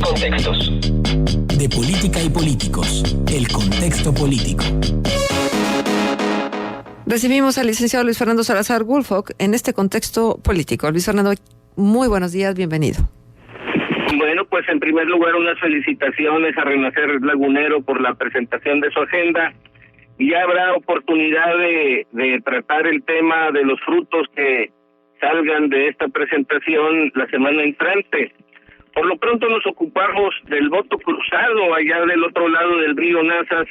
contextos. De política y políticos, el contexto político. Recibimos al licenciado Luis Fernando Salazar Woolfolk en este contexto político. Luis Fernando, muy buenos días, bienvenido. Bueno, pues en primer lugar unas felicitaciones a Renacer Lagunero por la presentación de su agenda. Y ya habrá oportunidad de tratar el tema de los frutos que salgan de esta presentación la semana entrante. Por lo pronto nos ocupamos del voto cruzado allá del otro lado del río Nazas,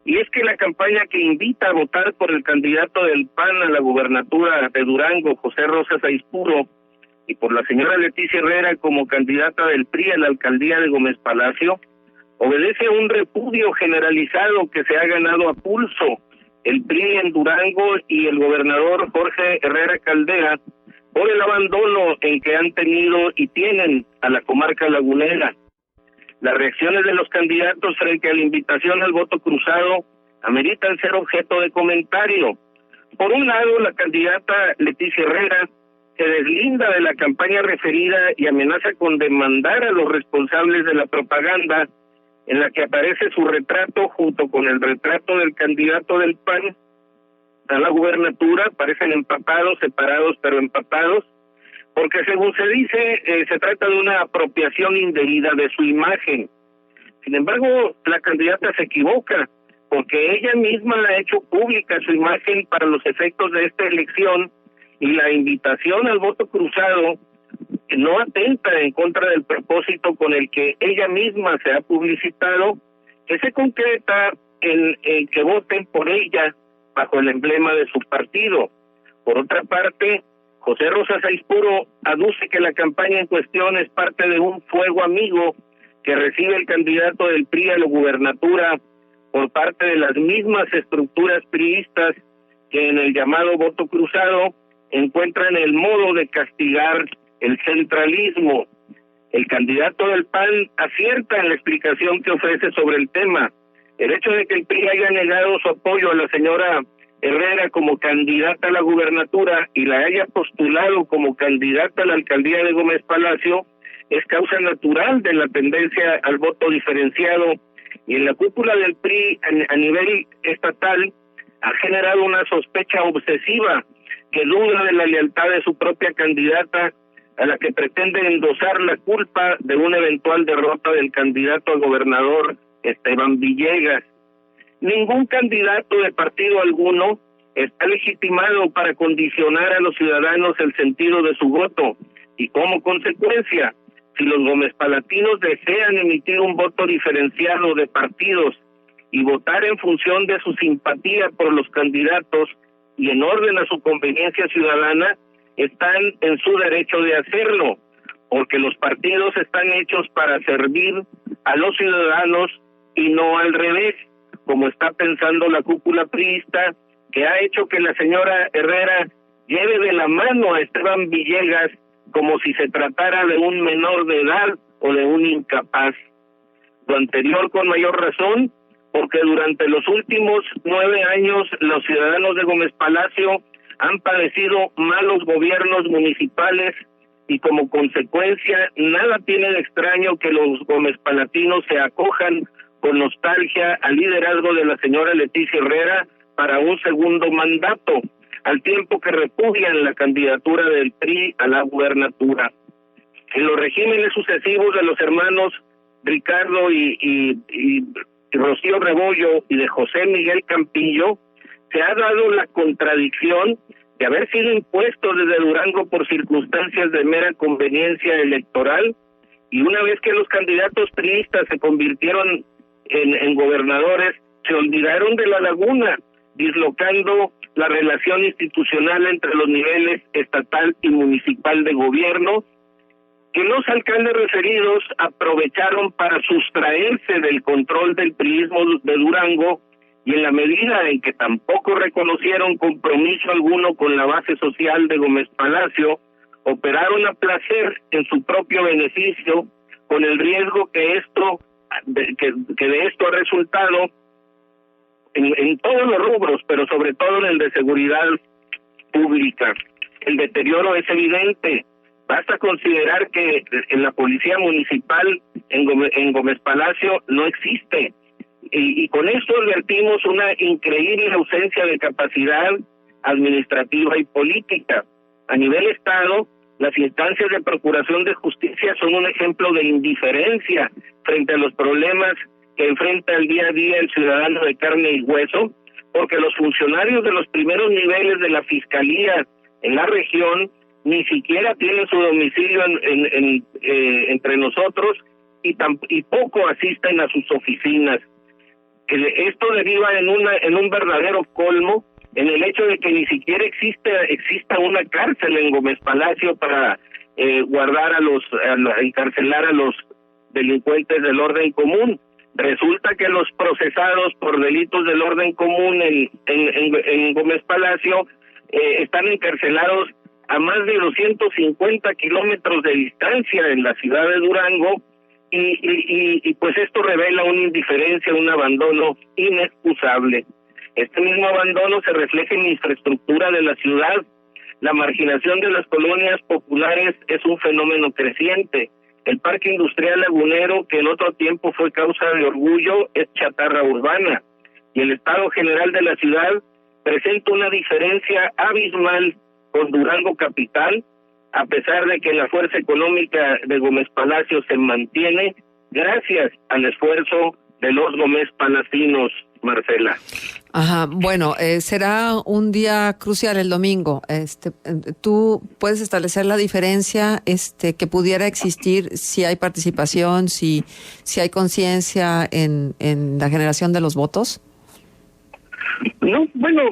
y es que la campaña que invita a votar por el candidato del PAN a la gubernatura de Durango, José Rosas Aispuro, y por la señora Leticia Herrera como candidata del PRI a la alcaldía de Gómez Palacio, obedece a un repudio generalizado que se ha ganado a pulso el PRI en Durango y el gobernador Jorge Herrera Caldera por el abandono en que han tenido y tienen a la comarca lagunera. Las reacciones de los candidatos frente a la invitación al voto cruzado ameritan ser objeto de comentario. Por un lado, la candidata Leticia Herrera se deslinda de la campaña referida y amenaza con demandar a los responsables de la propaganda en la que aparece su retrato junto con el retrato del candidato del PAN a la gubernatura. Parecen empapados, separados pero empapados, porque según se dice, se trata de una apropiación indebida de su imagen. Sin embargo, la candidata se equivoca, porque ella misma ha hecho pública su imagen para los efectos de esta elección, y la invitación al voto cruzado no atenta en contra del propósito con el que ella misma se ha publicitado, que se concreta en que voten por ella bajo el emblema de su partido. Por otra parte, José Rosas Aispuro aduce que la campaña en cuestión es parte de un fuego amigo que recibe el candidato del PRI a la gubernatura por parte de las mismas estructuras priistas que en el llamado voto cruzado encuentran el modo de castigar el centralismo. El candidato del PAN acierta en la explicación que ofrece sobre el tema. El hecho de que el PRI haya negado su apoyo a la señora Herrera como candidata a la gubernatura y la haya postulado como candidata a la alcaldía de Gómez Palacio es causa natural de la tendencia al voto diferenciado, y en la cúpula del PRI a nivel estatal ha generado una sospecha obsesiva que duda de la lealtad de su propia candidata, a la que pretende endosar la culpa de una eventual derrota del candidato a gobernador Esteban Villegas. Ningún candidato de partido alguno está legitimado para condicionar a los ciudadanos el sentido de su voto, y como consecuencia, si los gomezpalatinos desean emitir un voto diferenciado de partidos y votar en función de su simpatía por los candidatos y en orden a su conveniencia ciudadana, están en su derecho de hacerlo, porque los partidos están hechos para servir a los ciudadanos y no al revés, como está pensando la cúpula priista, que ha hecho que la señora Herrera lleve de la mano a Esteban Villegas como si se tratara de un menor de edad o de un incapaz. Lo anterior con mayor razón, porque durante los últimos 9 años los ciudadanos de Gómez Palacio han padecido malos gobiernos municipales, y como consecuencia nada tiene de extraño que los gomezpalatinos se acojan con nostalgia al liderazgo de la señora Leticia Herrera para un segundo mandato, al tiempo que repudian la candidatura del PRI a la gubernatura. En los regímenes sucesivos de los hermanos Ricardo y Rocío Rebollo y de José Miguel Campillo, se ha dado la contradicción de haber sido impuestos desde Durango por circunstancias de mera conveniencia electoral, y una vez que los candidatos priistas se convirtieron en gobernadores, se olvidaron de la laguna, dislocando la relación institucional entre los niveles estatal y municipal de gobierno, que los alcaldes referidos aprovecharon para sustraerse del control del priismo de Durango, y en la medida en que tampoco reconocieron compromiso alguno con la base social de Gómez Palacio, operaron a placer en su propio beneficio, con el riesgo que de esto ha resultado en todos los rubros, pero sobre todo en el de seguridad pública. El deterioro es evidente. Basta considerar que en la policía municipal en Gómez Palacio no existe. Y con esto advertimos una increíble ausencia de capacidad administrativa y política. A nivel Estado, las instancias de procuración de justicia son un ejemplo de indiferencia frente a los problemas que enfrenta el día a día el ciudadano de carne y hueso, porque los funcionarios de los primeros niveles de la Fiscalía en la región ni siquiera tienen su domicilio entre nosotros y poco asisten a sus oficinas. Esto deriva en un verdadero colmo, en el hecho de que ni siquiera exista una cárcel en Gómez Palacio para encarcelar a los delincuentes del orden común. Resulta que los procesados por delitos del orden común en Gómez Palacio están encarcelados a más de 250 kilómetros de distancia en la ciudad de Durango, y pues esto revela una indiferencia, un abandono inexcusable. Este mismo abandono se refleja en la infraestructura de la ciudad. La marginación de las colonias populares es un fenómeno creciente. El parque industrial lagunero, que en otro tiempo fue causa de orgullo, es chatarra urbana. Y el estado general de la ciudad presenta una diferencia abismal con Durango capital, a pesar de que la fuerza económica de Gómez Palacio se mantiene gracias al esfuerzo de los gómez palacinos, Marcela. Ajá, bueno, será un día crucial el domingo. ¿Tú puedes establecer la diferencia que pudiera existir si hay participación, si hay conciencia en la generación de los votos? No, bueno,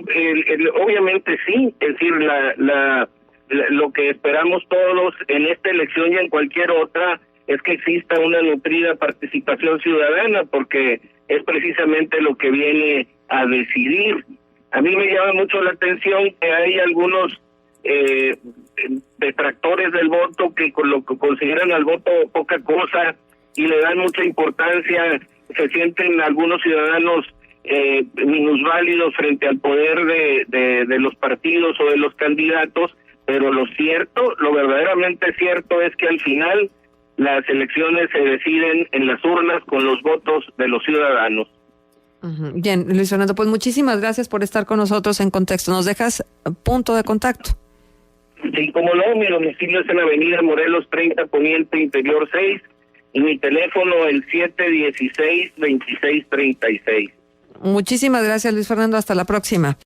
obviamente sí. Es decir, lo que esperamos todos en esta elección y en cualquier otra es que exista una nutrida participación ciudadana, porque es precisamente lo que viene a decidir. A mí me llama mucho la atención que hay algunos detractores del voto que consideran al voto poca cosa y le dan mucha importancia. Se sienten algunos ciudadanos minusválidos frente al poder de los partidos o de los candidatos, pero lo verdaderamente cierto es que al final las elecciones se deciden en las urnas con los votos de los ciudadanos. Bien, Luis Fernando, pues muchísimas gracias por estar con nosotros en Contexto. ¿Nos dejas punto de contacto? Sí, como no, mi domicilio es en Avenida Morelos 30 Poniente Interior 6 y mi teléfono el 716-2636. Muchísimas gracias, Luis Fernando. Hasta la próxima.